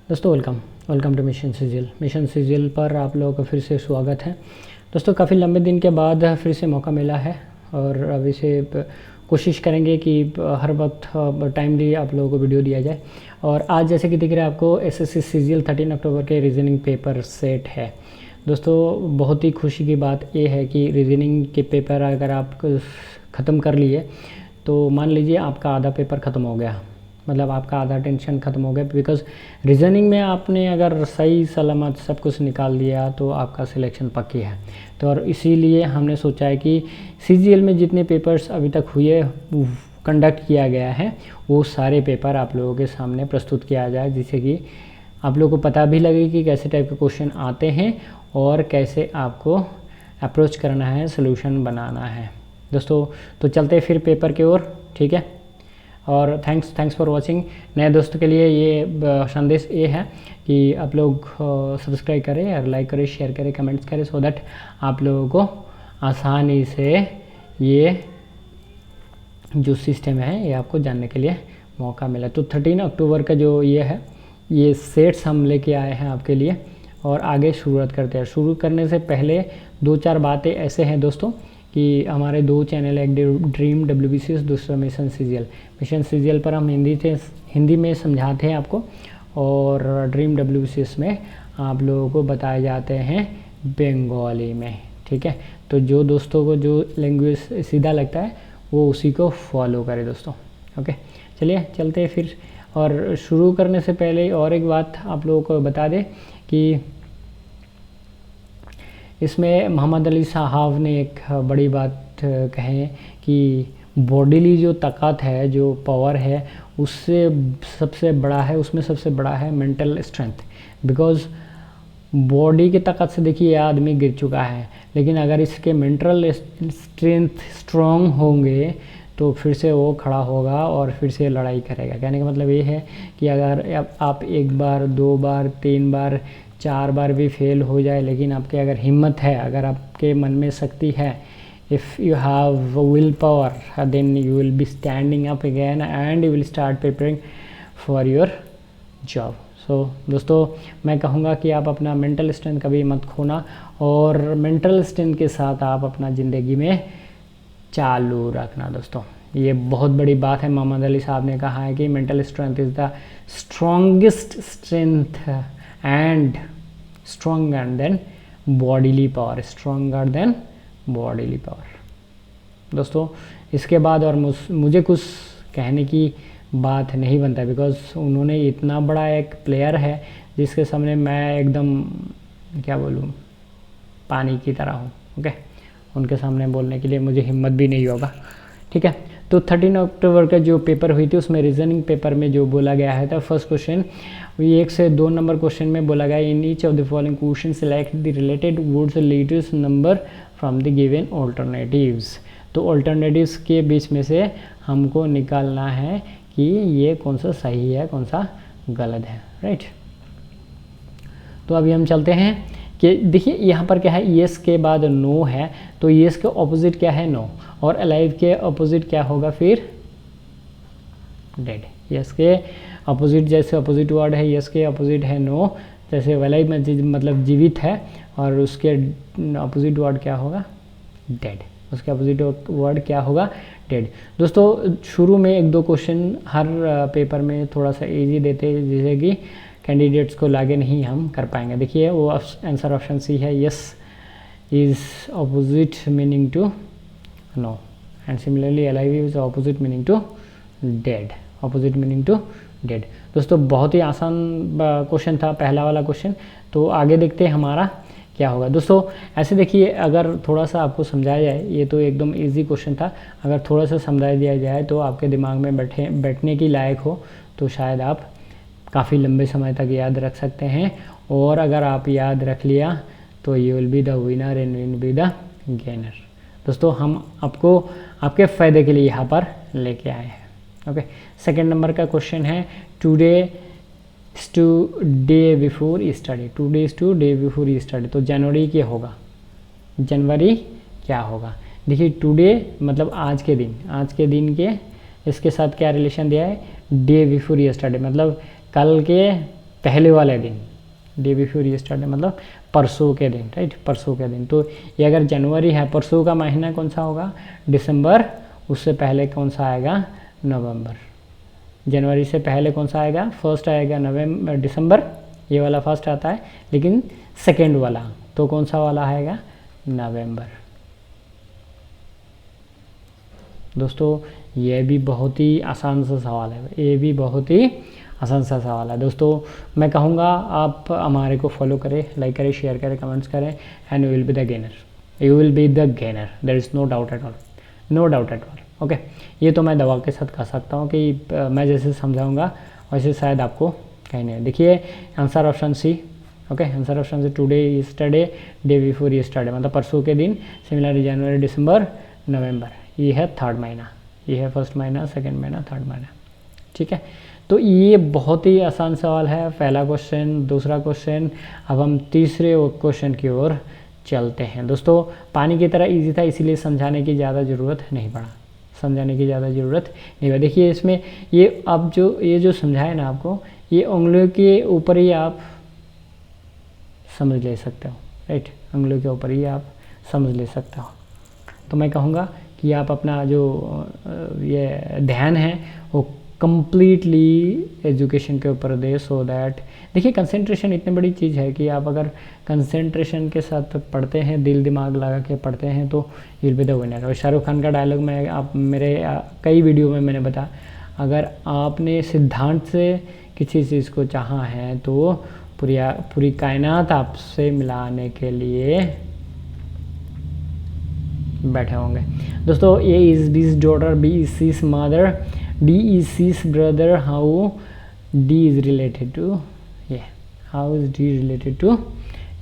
दोस्तों welcome two mission सीजियल पर आप लोगों का फिर से स्वागत है। दोस्तों काफ़ी लंबे दिन के बाद फिर से मौका मिला है और अभी से कोशिश करेंगे कि हर वक्त टाइमली आप लोगों को वीडियो दिया जाए। और आज जैसे कि दिख रहा है आपको एसएससी सीजियल 13 अक्टूबर के रीजनिंग पेपर सेट है। दोस्तों बहुत ही खुशी की बात ये है कि रीजनिंग के पेपर अगर आप ख़त्म कर लिए तो मान लीजिए आपका आधा पेपर ख़त्म हो गया, मतलब आपका आधा टेंशन ख़त्म हो गया। बिकॉज़ रीजनिंग में आपने अगर सही सलामत सब कुछ निकाल दिया तो आपका सिलेक्शन पक्की है। तो और इसीलिए हमने सोचा है कि सीजीएल में जितने पेपर्स अभी तक हुए कंडक्ट किया गया है वो सारे पेपर आप लोगों के सामने प्रस्तुत किया जाए, जिससे कि आप लोगों को पता भी लगे कि कैसे टाइप के क्वेश्चन आते हैं और कैसे आपको अप्रोच करना है, सोल्यूशन बनाना है। दोस्तों तो चलते फिर पेपर की ओर, ठीक है। और थैंक्स फॉर वाचिंग। नए दोस्तों के लिए ये संदेश ये है कि आप लोग सब्सक्राइब करें और लाइक करें, शेयर करें, कमेंट्स करें, सो दैट आप लोगों को आसानी से ये जो सिस्टम है ये आपको जानने के लिए मौका मिला। तो 13 अक्टूबर का जो ये है ये सेट्स हम लेके आए हैं आपके लिए और आगे शुरुआत करते हैं। शुरू करने से पहले 2-4 बातें ऐसे हैं दोस्तों कि हमारे 2 चैनल है, एक ड्रीम WBCS, दूसरा मिशन सीजियल पर हम हिंदी में समझाते हैं आपको और ड्रीम WBCS में आप लोगों को बताए जाते हैं बंगाली में, ठीक है। तो जो दोस्तों को जो लैंग्वेज सीधा लगता है वो उसी को फॉलो करें दोस्तों, ओके। चलिए चलते हैं फिर। और शुरू करने से पहले और एक बात आप लोगों को बता दें कि इसमें मोहम्मद अली साहब ने एक बड़ी बात कहे कि बॉडीली जो ताकत है, जो पावर है, उससे सबसे बड़ा है, उसमें सबसे बड़ा है मेंटल स्ट्रेंथ। बिकॉज़ बॉडी की ताकत से देखिए आदमी गिर चुका है, लेकिन अगर इसके मेंटल स्ट्रेंथ स्ट्रॉन्ग होंगे तो फिर से वो खड़ा होगा और फिर से लड़ाई करेगा। कहने का मतलब ये है कि अगर आप 1 बार 2 बार 3 बार 4 बार भी फेल हो जाए, लेकिन आपके अगर हिम्मत है, अगर आपके मन में शक्ति है, if you have will power, then you will be standing up again and you will start preparing for your job. So दोस्तों मैं कहूँगा कि आप अपना मेंटल स्ट्रेंथ कभी मत खोना और मेंटल स्ट्रेंथ के साथ आप अपना ज़िंदगी में चालू रखना। दोस्तों ये बहुत बड़ी बात है। मोहम्मद अली साहब ने कहा है कि mental strength is the strongest strength and stronger than bodily power, stronger than bodily power। दोस्तों इसके बाद और मुझे कुछ कहने की बात नहीं बनता, बिकॉज़ उन्होंने इतना बड़ा एक प्लेयर है जिसके सामने मैं एकदम क्या बोलूँ, पानी की तरह हूँ, ओके। उनके सामने बोलने के लिए मुझे हिम्मत भी नहीं होगा, ठीक है। तो 13 अक्टूबर का जो पेपर हुई थी उसमें रीजनिंग पेपर में जो बोला गया है था, फर्स्ट क्वेश्चन 1 से 2 नंबर क्वेश्चन में बोला गया in each of the following question select the related words latest number from the given alternatives. तो ऑल्टरनेटिव्स के बीच में से हमको निकालना है कि ये कौन सा सही है, कौन सा गलत है, राइट। तो अभी हम चलते हैं कि देखिए यहाँ पर क्या है, येस के बाद नो है, तो येस के ऑपोजिट क्या है, नो, और अलाइव के ऑपोजिट क्या होगा फिर, डेड। यस के अपोजिट जैसे अपोजिट वर्ड है, यस के अपोजिट है नो, जैसे अलाइव में मतलब जीवित है और उसके अपोजिट वर्ड क्या होगा, डेड। उसके अपोजिट वर्ड क्या होगा, डेड। दोस्तों शुरू में 1-2 क्वेश्चन हर पेपर में थोड़ा सा इजी देते हैं, जिससे कि कैंडिडेट्स को लागे नहीं हम कर पाएंगे। देखिए वो आंसर ऑप्शन सी है, yes is opposite meaning to no and similarly alive is opposite meaning to dead, opposite meaning to dead. दोस्तों बहुत ही आसान क्वेश्चन था पहला वाला क्वेश्चन। तो आगे देखते हैं हमारा क्या होगा। दोस्तों ऐसे देखिए, अगर थोड़ा सा आपको समझाया जाए, ये तो एकदम इजी क्वेश्चन था, अगर थोड़ा सा समझा दिया जाए तो आपके दिमाग में बैठने की लायक हो तो शायद आप काफ़ी लंबे समय तक याद रख सकते हैं। और अगर आप याद रख लिया तो you will be the winner and will be the gainer. दोस्तों हम आपको आपके फ़ायदे के लिए यहाँ पर लेके आए हैं, ओके। सेकेंड नंबर का क्वेश्चन है today is two day before Easter, today is two day before Easter. तो जनवरी क्या होगा, जनवरी क्या होगा। देखिए टुडे मतलब आज के दिन, आज के दिन के इसके साथ क्या रिलेशन दिया है, डे बिफोर ईस्टर, मतलब कल के पहले वाले दिन, डे बिफोर यस्टरडे मतलब परसों के दिन, राइट, परसों के दिन। तो ये अगर जनवरी है, परसों का महीना कौन सा होगा, दिसंबर, उससे पहले कौन सा आएगा, नवंबर। जनवरी से पहले कौन सा आएगा, फर्स्ट आएगा नवंबर, दिसंबर, ये वाला फर्स्ट आता है, लेकिन सेकेंड वाला तो कौन सा वाला आएगा, नवंबर। दोस्तों ये भी बहुत ही आसान सा सवाल है, ये भी बहुत ही आसान सा सवाल है। दोस्तों मैं कहूँगा आप हमारे को फॉलो करें, लाइक करें, शेयर करें, कमेंट्स करें, and you will be the gainer, you will be the gainer, there is no doubt at all, no doubt at all. Okay, ये तो मैं दवा के साथ कह सकता हूँ कि मैं जैसे समझाऊँगा वैसे शायद आपको कहीं नहीं। देखिए answer option C, okay, answer option C, today, yesterday, day before yesterday मतलब परसों के दिन, सिमिलरली जनवरी, दिसंबर, नवंबर, ये है थर्ड महीना, ये है फर्स्ट महीना, सेकंड महीना, थर्ड महीना, ठीक है। तो ये बहुत ही आसान सवाल है, पहला क्वेश्चन। दूसरा क्वेश्चन, अब हम तीसरे क्वेश्चन की ओर चलते हैं। दोस्तों पानी की तरह इजी था, इसीलिए समझाने की ज़्यादा ज़रूरत नहीं पड़ा, समझाने की ज़्यादा ज़रूरत नहीं पड़ा। देखिए इसमें ये अब ये जो समझाए ना आपको, ये उंगलियों के ऊपर ही आप समझ ले सकते हो, राइट, उंगलियों के ऊपर ही आप समझ ले सकते हो। तो मैं कहूँगा कि आप अपना जो ये ध्यान है वो कम्प्लीटली एजुकेशन के ऊपर दे, सो दैट, देखिए कंसंट्रेशन इतनी बड़ी चीज़ है कि आप अगर कंसंट्रेशन के साथ पढ़ते हैं, दिल दिमाग लगा के पढ़ते हैं, तो you will be the winner. और शाहरुख खान का डायलॉग मैं आप मेरे कई वीडियो में मैंने बताया, अगर आपने सिद्धांत से किसी चीज़ को चाहा है तो पूरी कायनात आपसे मिलाने के लिए बैठे होंगे। दोस्तों A is B's daughter, B is C's mother, D is C's brother, how D is related to E, how is D related to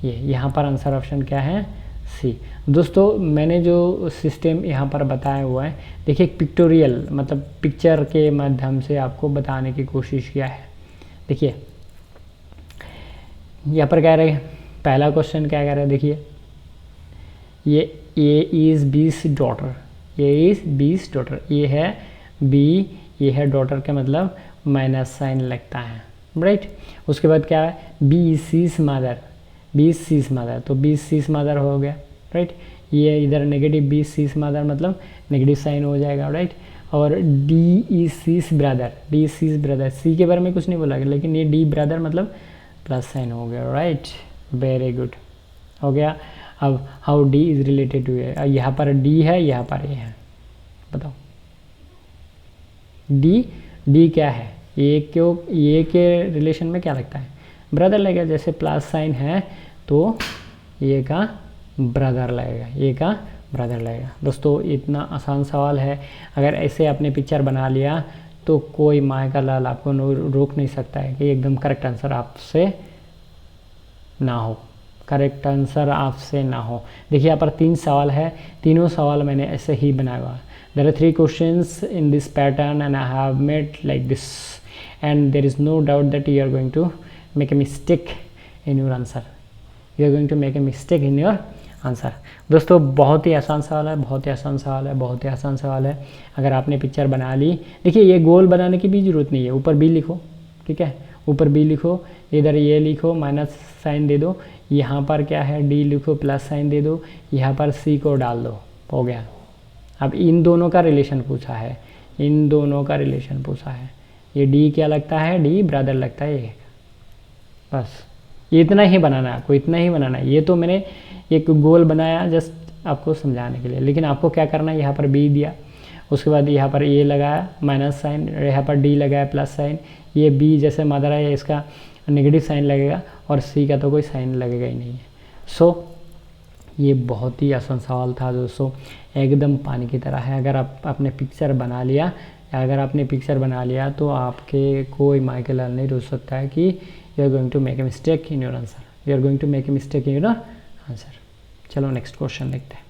E, यहाँ पर आंसर ऑप्शन क्या है, सी। दोस्तों मैंने जो सिस्टम यहाँ पर बताया हुआ है, देखिए पिक्टोरियल मतलब पिक्चर के माध्यम से आपको बताने की कोशिश किया है। देखिए यहाँ पर कह रहे हैं, पहला क्वेश्चन क्या कह रहे हैं, देखिए ये A is B's daughter, A is B's daughter, ये है बी, ये है डॉटर का मतलब माइनस साइन लगता है, राइट। उसके बाद क्या है, B is C's mother, B is C's mother, तो बी इज़ सी's मदर हो गया, राइट। ये इधर negative, B is C's mother मतलब नेगेटिव साइन हो जाएगा, राइट। और D is C's brother, D is C's brother, C के बारे में कुछ नहीं बोला गया, लेकिन ये डी ब्रदर मतलब प्लस साइन हो गया, राइट, वेरी गुड, हो गया। अब how D is related to ए, यहाँ पर डी है, यहाँ पर ए है, बताओ डी क्या है, ए क्यों, ए के रिलेशन में क्या लगता है, ब्रदर लगेगा, जैसे प्लस साइन है तो ए का ब्रदर लगेगा, ए का ब्रदर लगेगा। दोस्तों इतना आसान सवाल है, अगर ऐसे आपने पिक्चर बना लिया तो कोई माँ का लाल आपको रोक नहीं सकता है कि एकदम करेक्ट आंसर आपसे ना हो, करेक्ट आंसर आपसे ना हो। देखिए यहाँ पर 3 सवाल है, तीनों सवाल मैंने ऐसे ही बनाया हुआ। There are 3 questions in this pattern and I have made like this, and there is no doubt that you are going to make a mistake in your answer, you are going to make a mistake in your answer. दोस्तों बहुत ही आसान सवाल है, बहुत ही आसान सवाल है, बहुत ही आसान सवाल है। अगर आपने पिक्चर बना ली, देखिए ये गोल बनाने की भी ज़रूरत नहीं है, ऊपर बी लिखो, ठीक है, ऊपर बी लिखो, इधर ये लिखो, माइनस साइन दे दो, यहाँ पर क्या है डी लिखो, प्लस साइन दे दो, यहाँ पर सी को डाल दो, हो गया। अब इन दोनों का रिलेशन पूछा है, इन दोनों का रिलेशन पूछा है, ये डी क्या लगता है, डी ब्रदर लगता है, ये बस इतना ही बनाना है आपको, इतना ही बनाना है। ये तो मैंने एक गोल बनाया जस्ट आपको समझाने के लिए, लेकिन आपको क्या करना है, यहाँ पर बी दिया, उसके बाद यहाँ पर ए लगाया माइनस साइन, यहाँ पर डी लगाया प्लस साइन, ये बी जैसे मदर है इसका नेगेटिव साइन लगेगा, और सी का तो कोई साइन लगेगा ही नहीं है। सो ये बहुत ही आसान सवाल था दोस्तों, एकदम पानी की तरह है। अगर आप अपने पिक्चर बना लिया, अगर आपने पिक्चर बना लिया तो आपके कोई माइकल लाल नहीं रोक सकता है कि you are going to make a mistake in your answer, you are going to make a mistake in your answer. चलो नेक्स्ट क्वेश्चन देखते हैं।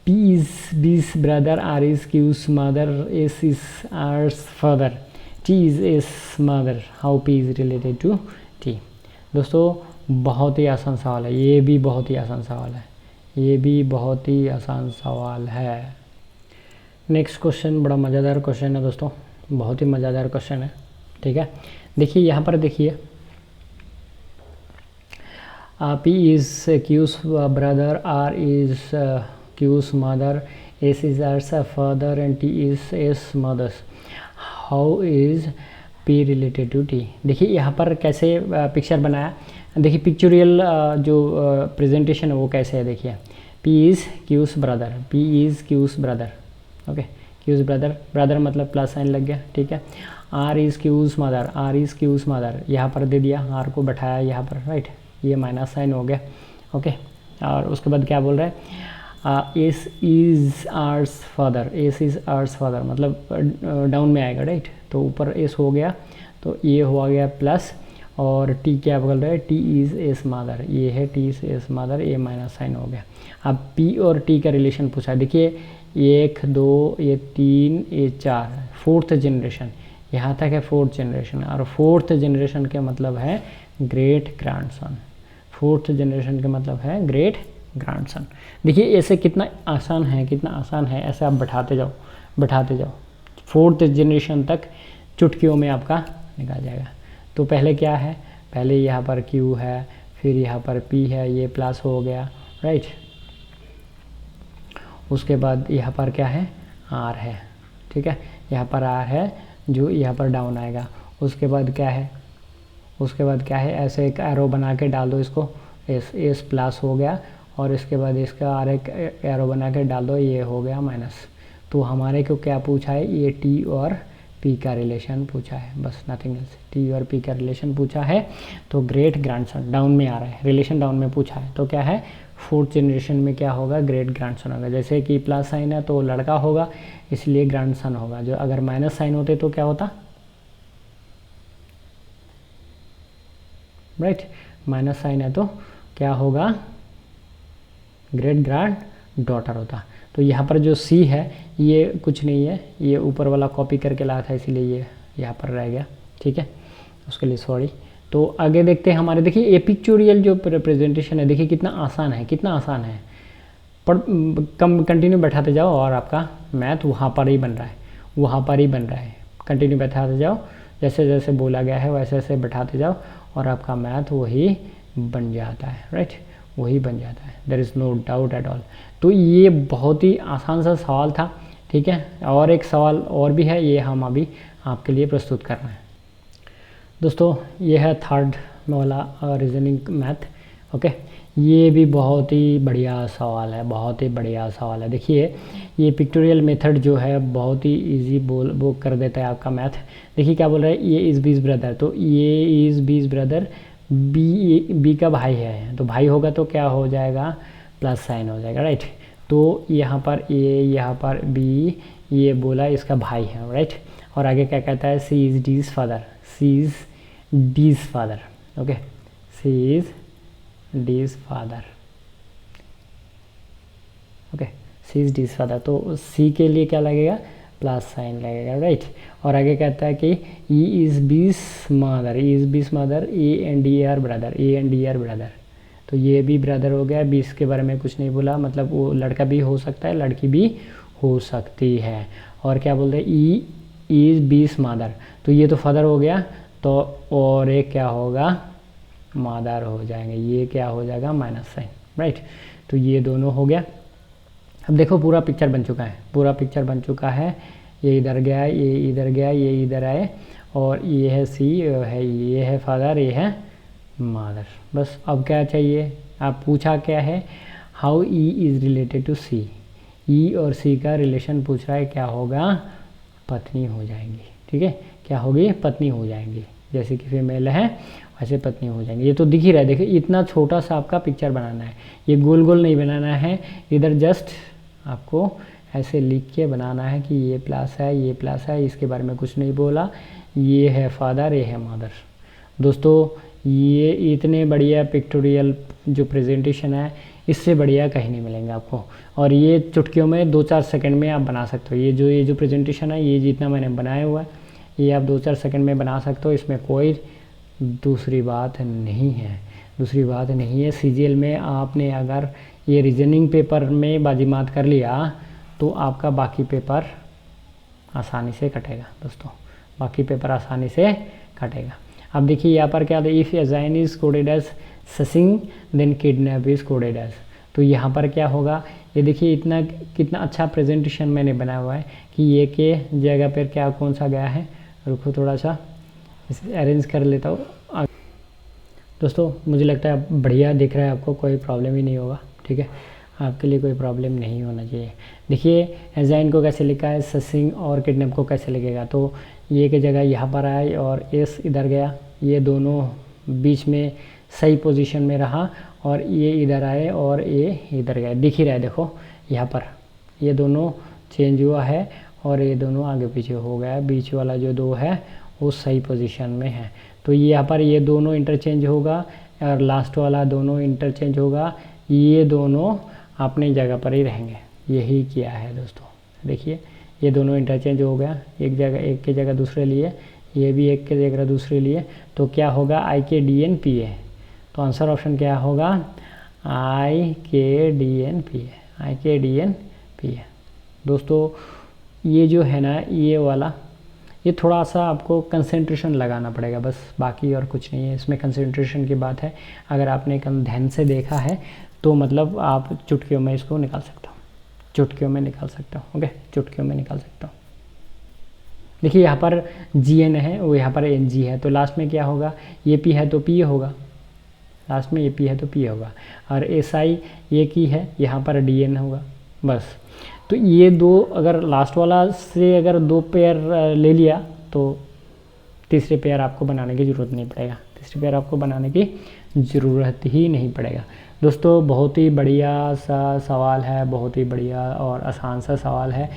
P is B's brother, R is Q's mother, S is R's father, T is S's mother. How P is related to T? दोस्तों बहुत ही आसान सवाल है, ये भी बहुत ही आसान सवाल है, ये भी बहुत ही आसान सवाल है। नेक्स्ट क्वेश्चन बड़ा मज़ेदार क्वेश्चन है दोस्तों, बहुत ही मज़ेदार क्वेश्चन है। ठीक है, देखिए यहाँ पर देखिए, P is Q's brother, R is Q's mother, S is R's father and T is S mother's. How is P related to T? देखिए यहाँ पर कैसे पिक्चर बनाया, देखिए पिक्चोरियल जो प्रेजेंटेशन है वो कैसे है, देखिए P is Q's brother, P is Q's brother, okay Q's brother, brother मतलब प्लस साइन लग गया, ठीक है। R is Q's mother, R is Q's mother, यहाँ पर दे दिया, R को बैठाया यहाँ पर, राइट, ये माइनस साइन हो गया, ओके। और उसके बाद क्या बोल रहा है, S is R's father, S is R's father मतलब डाउन में आएगा, राइट, तो ऊपर एस हो गया तो ये हो गया प्लस, और टी क्या बोल रहा है, टी इज़ एस मदर, ये है टी इज़ एस मदर, ये माइनस साइन हो गया। अब पी और टी का रिलेशन पूछा है, देखिए 1 2 ये 3 ये 4, फोर्थ जनरेशन, यहाँ तक है फोर्थ जनरेशन, और फोर्थ जनरेशन का मतलब है ग्रेट ग्रैंडसन, फोर्थ जनरेशन का मतलब है ग्रेट ग्रैंडसन। देखिए ऐसे कितना आसान है, कितना आसान है, ऐसे आप बैठाते जाओ बैठाते जाओ, फोर्थ जनरेशन तक चुटकियों में आपका निकल जाएगा। तो पहले क्या है, पहले यहाँ पर Q है, फिर यहाँ पर P है, ये प्लस हो गया, राइट, उसके बाद यहाँ पर क्या है, R है, ठीक है, यहाँ पर R है जो यहाँ पर डाउन आएगा। उसके बाद क्या है, उसके बाद क्या है, ऐसे एक एरो बना के डाल दो इसको, एस प्लस हो गया, और इसके बाद इसका और एक एरो बना के डाल दो, ये हो गया माइनस। तो हमारे को क्या पूछा है, ये टी और पी का रिलेशन पूछा है, बस नथिंग एल्स, टी और पी का रिलेशन पूछा है। तो ग्रेट ग्रैंडसन डाउन में आ रहा है, रिलेशन डाउन में पूछा है, तो क्या है, फोर्थ जनरेशन में क्या होगा, ग्रेट ग्रैंडसन होगा। जैसे कि प्लस साइन है तो लड़का होगा, इसलिए ग्रैंडसन होगा, जो अगर माइनस साइन होते तो क्या होता, राइट, माइनस साइन है तो क्या होगा, ग्रेट ग्रैंड डॉटर होता। तो यहाँ पर जो सी है ये कुछ नहीं है, ये ऊपर वाला कॉपी करके लाया था, इसीलिए ये यहाँ पर रह गया, ठीक है, उसके लिए सॉरी। तो आगे देखते हैं हमारे, देखिए ये पिक्चोरियल जो प्रेजेंटेशन है, देखिए कितना आसान है, कितना आसान है, पर कम कंटिन्यू बैठाते जाओ और आपका मैथ वहाँ पर ही बन रहा है, वहाँ पर ही बन रहा है, कंटिन्यू बैठाते जाओ, जैसे जैसे बोला गया है वैसे वैसे बैठाते जाओ और आपका मैथ वही बन जाता है, राइट, वही बन जाता है, there is no doubt at all. तो ये बहुत ही आसान सा सवाल था, ठीक है। और एक सवाल और भी है, ये हम अभी आपके लिए प्रस्तुत कर रहे हैं दोस्तों। ये है थर्ड वाला रीजनिंग मैथ, ओके। ये भी बहुत ही बढ़िया सवाल है, बहुत ही बढ़िया सवाल है। देखिए ये पिक्टोरियल मेथड जो है बहुत ही इजी वो कर देता है आपका मैथ। देखिए क्या बोल रहा है, ये इज़ बीज ब्रदर, तो ये इज़ बीज ब्रदर, बी का भाई है, तो भाई होगा तो क्या हो जाएगा, प्लस साइन हो जाएगा, राइट। तो यहाँ पर ए, यहाँ पर बी, ये बोला इसका भाई है, राइट। और आगे क्या कहता है, C is D's father, C is D's father, okay, C is D's father, okay, C is D's father. तो सी के लिए क्या लगेगा, प्लस साइन लगेगा, राइट। और आगे कहता है कि ई इज़ बीस मदर, ई इज़ बीस mother, A and D R brother, A and D R brother, तो ये भी ब्रदर हो गया। 20 के बारे में कुछ नहीं बोला, मतलब वो लड़का भी हो सकता है, लड़की भी हो सकती है। और क्या बोलते हैं, ई इज़ 20 मदर, तो ये तो फादर हो गया, तो और एक क्या होगा, मदर हो जाएंगे, ये क्या हो जाएगा, माइनस साइन, राइट। तो ये दोनों हो गया। अब देखो पूरा पिक्चर बन चुका है, पूरा पिक्चर बन चुका है। ये इधर गया, ये इधर गया, ये इधर आए, और ये है सी है, ये है फादर, ये है मदर। बस अब क्या चाहिए, आप पूछा क्या है, how E is related to C, E और सी का रिलेशन पूछ रहा है, क्या होगा, पत्नी हो जाएंगी, ठीक है, क्या होगी, पत्नी हो जाएंगी, जैसे कि फीमेल है वैसे पत्नी हो जाएंगी। ये तो दिख ही रहा है, देखिए इतना छोटा सा आपका पिक्चर बनाना है, ये गोल गोल नहीं बनाना है, इधर जस्ट आपको ऐसे लिख के बनाना है कि ये प्लस है, ये प्लस है, इसके बारे में कुछ नहीं बोला, ये है फादर, ये है मदर। दोस्तों ये इतने बढ़िया पिक्टोरियल जो प्रेजेंटेशन है, इससे बढ़िया कहीं नहीं मिलेंगे आपको, और ये चुटकियों में 2-4 सेकंड में आप बना सकते हो। ये जो प्रेजेंटेशन है, ये जितना मैंने बनाया हुआ है, ये आप 2-4 सेकंड में बना सकते हो, इसमें कोई दूसरी बात नहीं है, दूसरी बात नहीं है। सीजीएल में आपने अगर ये रीजनिंग पेपर में बाजी मात कर लिया तो आपका बाकी पेपर आसानी से कटेगा दोस्तों, बाकी पेपर आसानी से कटेगा। अब देखिए यहाँ पर क्या है, इफ़ एजाइन इज कोडेड एज ससिंग then kidnap is coded as, तो यहाँ पर क्या होगा, ये देखिए इतना कितना अच्छा प्रेजेंटेशन मैंने बनाया हुआ है कि ये के जगह पर क्या कौन सा गया है। रुको थोड़ा सा इसे अरेंज कर लेता हूँ। दोस्तों मुझे लगता है बढ़िया दिख रहा है आपको, कोई प्रॉब्लम ही नहीं होगा, ठीक है, आपके लिए कोई प्रॉब्लम नहीं होना चाहिए। देखिए एजाइन को कैसे लिखा है, ससिंग और किडनैप को कैसे लिखेगा, तो ये की जगह यहाँ पर आए और एस इधर गया, ये दोनों बीच में सही पोजीशन में रहा, और ये इधर आए और ये इधर गए, दिख ही रहा है देखो यहाँ पर ये दोनों चेंज हुआ है और ये दोनों आगे पीछे हो गया, बीच वाला जो दो है वो सही पोजीशन में है। तो यहाँ पर ये दोनों इंटरचेंज होगा और लास्ट वाला दोनों इंटरचेंज होगा, ये दोनों अपनी जगह पर ही रहेंगे। यही किया है दोस्तों, देखिए ये दोनों इंटरचेंज हो गया, एक जगह एक की जगह दूसरे लिए, ये भी एक की जगह दूसरे लिए, तो क्या होगा आई के डी एन पी ए। तो आंसर ऑप्शन क्या होगा, आई के डी एन पी ए, आई के डी एन पी ए। दोस्तों ये जो है ना ये वाला, ये थोड़ा सा आपको कंसंट्रेशन लगाना पड़ेगा बस, बाकी और कुछ नहीं है इसमें, कंसंट्रेशन की बात है। अगर आपने कल ध्यान से देखा है तो मतलब आप चुटकियों में इसको निकाल सकते हो, चुटकियों में निकाल सकता हूँ, ओके, चुटकियों में निकाल सकता हूँ। देखिए यहाँ पर जी एन है, वो यहाँ पर एन जी है, तो लास्ट में क्या होगा, ये पी है तो पी होगा, लास्ट में ये पी है तो पी होगा, और एस आई ये की है, यहाँ पर डी एन होगा बस। तो ये दो अगर लास्ट वाला से अगर दो पेयर ले लिया तो तीसरे पेयर आपको बनाने की ज़रूरत नहीं पड़ेगा, तीसरे पेयर आपको बनाने की ज़रूरत ही नहीं पड़ेगा। दोस्तों बहुत ही बढ़िया सा सवाल है, बहुत ही बढ़िया और आसान सा सवाल है,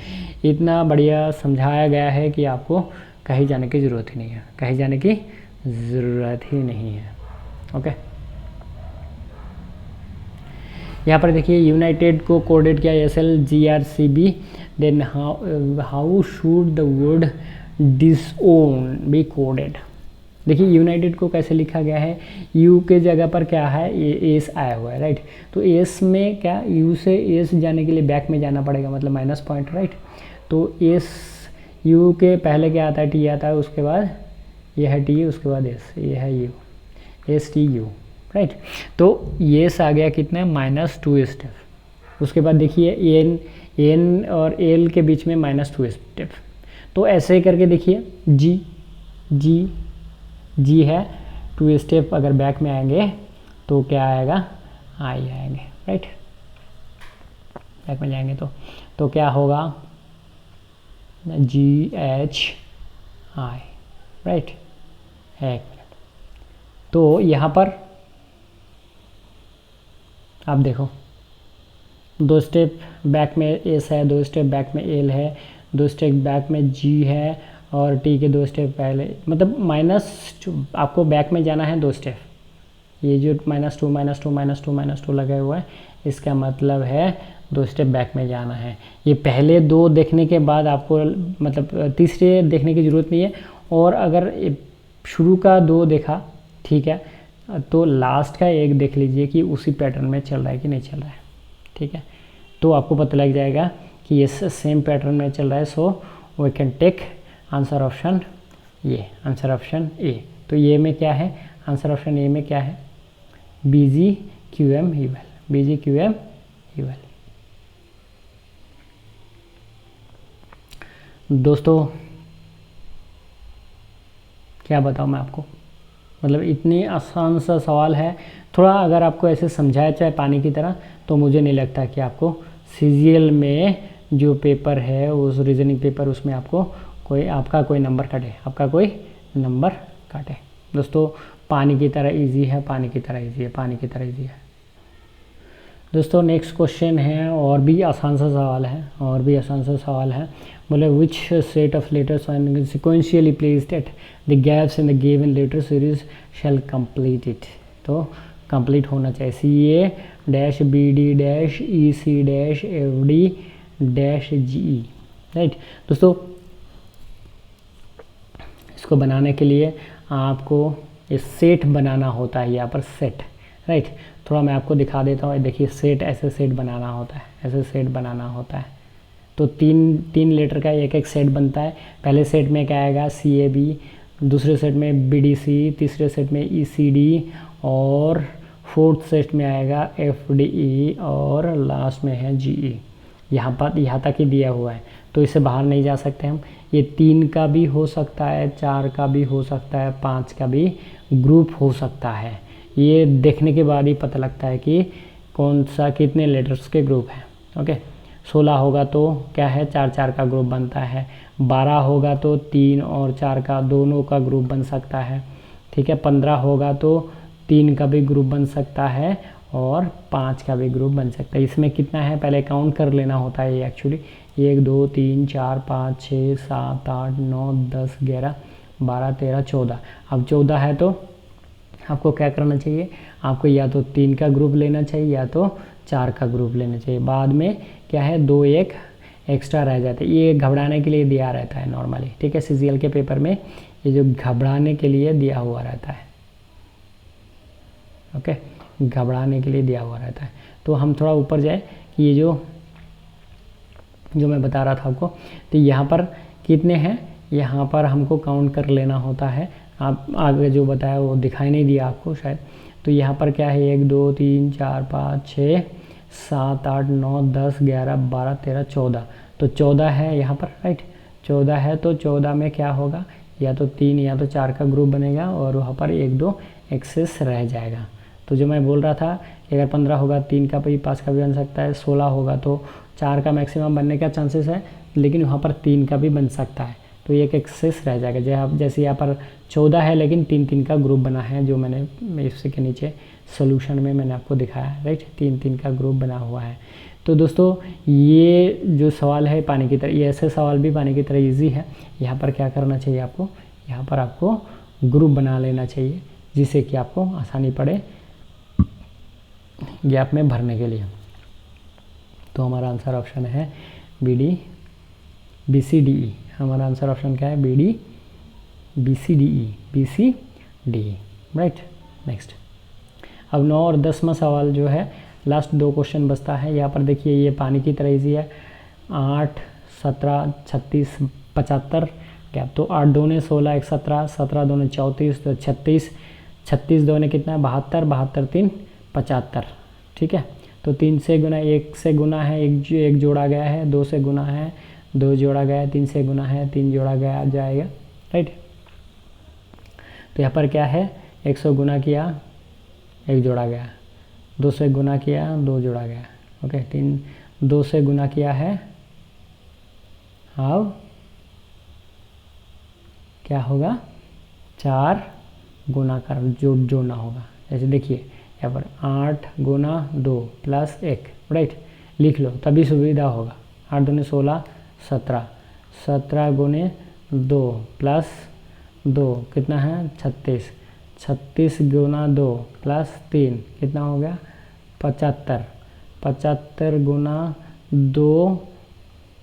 इतना बढ़िया समझाया गया है कि आपको कहीं जाने की ज़रूरत ही नहीं है, कहीं जाने की ज़रूरत ही नहीं है, ओके। यहाँ पर देखिए यूनाइटेड को कोडेड किया S L G R C B, then how should the word disown be coded. देखिए यूनाइटेड को कैसे लिखा गया है, यू के जगह पर क्या है, ये एस आया हुआ है, राइट। तो एस में क्या, यू से एस जाने के लिए बैक में जाना पड़ेगा, मतलब माइनस पॉइंट, राइट। तो एस यू के पहले क्या आता है, टी आता है, उसके बाद ये है टी, उसके बाद एस, ये है you, S T U, right. तो ये आ गया कितना, -2 स्टेप। उसके बाद देखिए एन और एल के बीच में -2 स्टेप। तो ऐसे करके देखिए जी जी जी है, 2 स्टेप अगर बैक में आएंगे तो क्या आएगा, आई आएंगे, राइट। बैक में जाएंगे तो क्या होगा, जी एच आई, राइट। एक मिनट, तो यहाँ पर आप देखो 2 स्टेप बैक में एस है, 2 स्टेप बैक में एल है, 2 स्टेप बैक में जी है, और टी के 2 स्टेप पहले, मतलब आपको बैक में जाना है 2 स्टेप। ये जो -2 लगा हुआ है, इसका मतलब है 2 स्टेप बैक में जाना है। ये पहले 2 देखने के बाद आपको मतलब तीसरे देखने की ज़रूरत नहीं है, और अगर शुरू का 2 देखा, ठीक है, तो लास्ट का 1 देख लीजिए कि उसी पैटर्न में चल रहा है कि नहीं चल रहा है, ठीक है। तो आपको पता लग जाएगा कि ये सेम पैटर्न में चल रहा है, so we can take answer option ये, आंसर ऑप्शन ए। तो ये में क्या है, आंसर ऑप्शन ए में क्या है, B G Q M U L, B G Q M U L. दोस्तों क्या बताऊँ मैं आपको, मतलब इतनी आसान सा सवाल है, थोड़ा अगर आपको ऐसे समझाया जाए पानी की तरह, तो मुझे नहीं लगता कि आपको सीजीएल में जो पेपर है, उस रीजनिंग पेपर, उसमें आपका कोई नंबर काटे, आपका कोई नंबर काटे। दोस्तों पानी की तरह इजी है, पानी की तरह इजी है, पानी की तरह इजी है। दोस्तों नेक्स्ट क्वेश्चन है, और भी आसान सा सवाल है, और भी आसान सा सवाल है। बोले which set of letters and sequentially placed at the gaps in the given letter series shall complete it. तो कंप्लीट होना चाहिए, C A dash B D dash E C dash F D dash G E, right. दोस्तों इसको बनाने के लिए आपको ये सेट बनाना होता है, यहाँ पर सेट, राइट। थोड़ा मैं आपको दिखा देता हूँ, देखिए सेट, ऐसे सेट बनाना होता है, ऐसे सेट बनाना होता है, तो तीन तीन लेटर का एक एक सेट बनता है। पहले सेट में क्या आएगा, CAB, दूसरे सेट में BDC, तीसरे सेट में ECD, और फोर्थ सेट में आएगा FDE, और लास्ट में है GE। यहाँ तक ही दिया हुआ है, तो इससे बाहर नहीं जा सकते हम। ये 3 का भी हो सकता है, 4 का भी हो सकता है, 5 का भी ग्रुप हो सकता है। ये देखने के बाद ही पता लगता है कि कौन सा कितने लेटर्स के ग्रुप हैं। ओके, 16 होगा तो क्या है, 4-4 का ग्रुप बनता है। 12 होगा तो 3 और 4 का दोनों का ग्रुप बन सकता है। ठीक है, 15 होगा तो 3 का भी ग्रुप बन सकता है और 5 का भी ग्रुप बन सकता है। इसमें कितना है पहले काउंट कर लेना होता है। ये एक्चुअली 1 2 3 4 5 6 7 8 9 10 11 12 13 14। अब 14 है तो आपको क्या करना चाहिए, आपको या तो 3 का ग्रुप लेना चाहिए या तो 4 का ग्रुप लेना चाहिए। बाद में क्या है, 2 1 एक्स्ट्रा रह जाते हैं। ये घबराने के लिए दिया रहता है नॉर्मली। ठीक है, CGL के पेपर में ये जो घबराने के लिए दिया हुआ रहता है। ओके, घबराने के लिए दिया हुआ रहता है। तो हम थोड़ा ऊपर जाए कि ये जो मैं बता रहा था आपको, तो यहाँ पर कितने हैं, यहाँ पर हमको काउंट कर लेना होता है। आप आगे जो बताया वो दिखाई नहीं दिया आपको शायद। तो यहाँ पर क्या है, 1 2 3 4 5 6 7 8 9 10 11 12 13 14। तो 14 है यहाँ पर, राइट। 14 है तो 14 में क्या होगा, या तो 3 या तो 4 का ग्रुप बनेगा और वहाँ पर 1 2 एक्सेस रह जाएगा। तो जो मैं बोल रहा था कि अगर 15 होगा 3 का भी 5 का भी बन सकता है, 16 होगा तो 4 का मैक्सिमम बनने का चांसेस है, लेकिन वहाँ पर 3 का भी बन सकता है। तो एक एक्सेस रह जाएगा। जैसे यहाँ पर 14 है लेकिन 3 का ग्रुप बना है, जो मैंने इसके के नीचे सोल्यूशन में मैंने आपको दिखाया है, राइट। 3 का ग्रुप बना हुआ है। तो दोस्तों ये जो सवाल है पानी की तरह, ये ऐसे सवाल भी पानी की तरह ईजी है। यहाँ पर क्या करना चाहिए आपको, यहाँ पर आपको ग्रुप बना लेना चाहिए, जिससे कि आपको आसानी पड़े गैप में भरने के लिए। तो हमारा आंसर ऑप्शन है BCDE। हमारा आंसर ऑप्शन क्या है, BCDE, राइट। नेक्स्ट, अब 9 और 10वां सवाल जो है, लास्ट 2 क्वेश्चन बचता है। यहाँ पर देखिए ये पानी की तरह ईजी है। 8 17 36 75 गैप, तो 8 दूने 16 1 17 17 दूने 34 तो 36 36 दूने कितना है 72 72 3 75। ठीक है, तो 3 से गुना 1 से गुना है, एक जोड़ा गया है, 2 से गुना है 2 जोड़ा गया है, 3 से गुना है 3 जोड़ा गया जाएगा, राइट। तो यहाँ पर क्या है, 100 गुना किया 1 जोड़ा गया, 2 से गुना किया 2 जोड़ा गया। ओके, 2 से गुना किया है, अब क्या होगा, 4 गुना कर जोड़ना होगा। जैसे देखिए यहाँ पर 8 गुना 2 प्लस 1, राइट। लिख लो तभी सुविधा होगा। 8 दूने 16 17 17 गुने 2 प्लस 2 कितना है 36 36 गुना 2 प्लस 3 कितना हो गया 75 75 गुना 2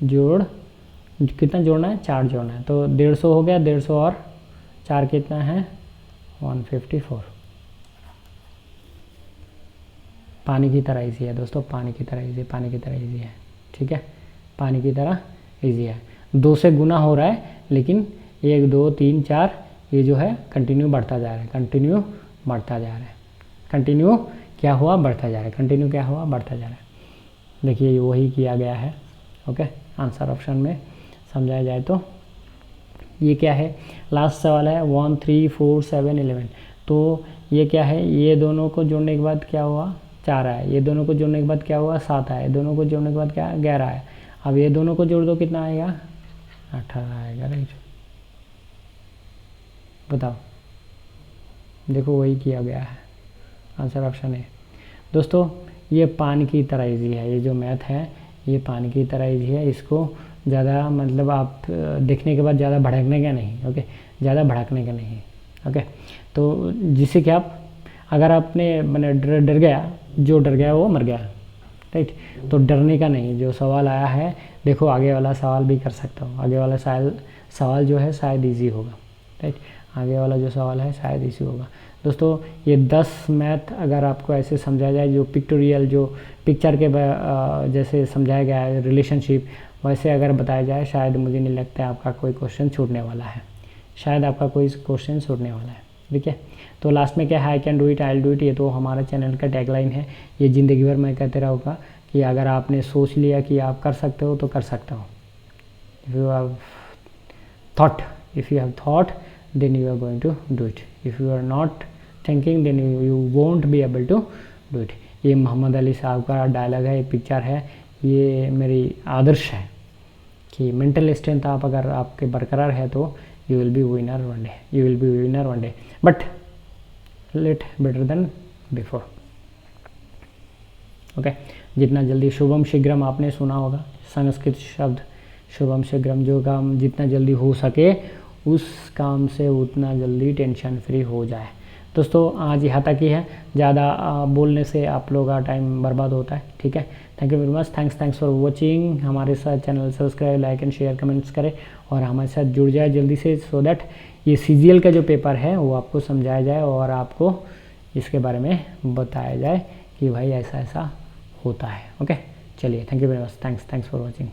जोड़ कितना जोड़ना है 4 जोड़ना है, तो 150 हो गया। 150 और 4 कितना है 154। पानी की तरह इजी है दोस्तों, पानी की तरह इजी, पानी की तरह इजी है। ठीक है, पानी की तरह इजी है। 2 से गुना हो रहा है, लेकिन 1 2 3 4 ये जो है कंटिन्यू बढ़ता जा रहा है, कंटिन्यू बढ़ता जा रहा है, कंटिन्यू क्या हुआ बढ़ता जा रहा है, कंटिन्यू क्या हुआ बढ़ता जा रहा है। देखिए वही किया गया है। ओके, आंसर ऑप्शन में समझाया जाए तो ये क्या है, लास्ट सवाल है 1 3 4 7 11। तो ये क्या है, ये दोनों को जोड़ने के बाद क्या हुआ 4 आया, ये दोनों को जोड़ने के बाद क्या हुआ 7 आया, दोनों को जोड़ने के बाद क्या 11 आया। अब ये दोनों को जोड़ दो कितना आएगा 18 आएगा, राइट। बताओ, देखो वही किया गया है, आंसर ऑप्शन है। दोस्तों ये पानी की तरह इजी है, ये जो मैथ है ये पानी की तरह इजी है। इसको ज़्यादा मतलब आप देखने के बाद ज़्यादा भड़कने का नहीं, ओके, ज़्यादा भड़कने का नहीं, ओके। तो जिससे कि आप अगर आपने मैंने डर गया, जो डर गया वो मर गया, राइट। तो डरने का नहीं, जो सवाल आया है देखो आगे वाला सवाल भी कर सकता हूँ, आगे वाला सवाल जो है शायद इजी होगा, राइट। आगे वाला जो सवाल है शायद इजी होगा। दोस्तों ये 10 मैथ अगर आपको ऐसे समझाया जाए, जो पिक्टोरियल जो पिक्चर के जैसे समझाया गया है, रिलेशनशिप वैसे अगर बताया जाए शायद मुझे नहीं लगता है आपका कोई क्वेश्चन छूटने वाला है, शायद आपका कोई क्वेश्चन छूटने वाला है। ठीक है, तो लास्ट में क्या है, I can do it, I will do it, ये तो हमारा चैनल का टैगलाइन है। ये ज़िंदगी भर मैं कहते रहूँगा कि अगर आपने सोच लिया कि आप कर सकते हो तो कर सकते हो। If you have thought then you are going to do it, if you are not thinking then you won't be able to do it। ये मोहम्मद अली साहब का डायलॉग है, एक पिक्चर है, ये मेरी आदर्श है कि मेंटल स्ट्रेंथ आप अगर आपके बरकरार है तो you will B winner one day, but let better than before. Okay, जितना जल्दी, शुभम शीघ्रम आपने सुना होगा, संस्कृत शब्द शुभम शीघ्रम, जो काम जितना जल्दी हो सके उस काम से उतना जल्दी टेंशन फ्री हो जाए। दोस्तों आज यहाँ तक ही है, ज़्यादा बोलने से आप लोग का टाइम बर्बाद होता है। ठीक है, thank you very much, thanks for watching. हमारे साथ channel subscribe, like and share, comments करें और हमारे साथ जुड़ जाए जल्दी से, सो दैट ये CGL का जो पेपर है वो आपको समझाया जाए और आपको इसके बारे में बताया जाए कि भाई ऐसा ऐसा होता है। ओके, चलिए, thank you very much, thanks for watching.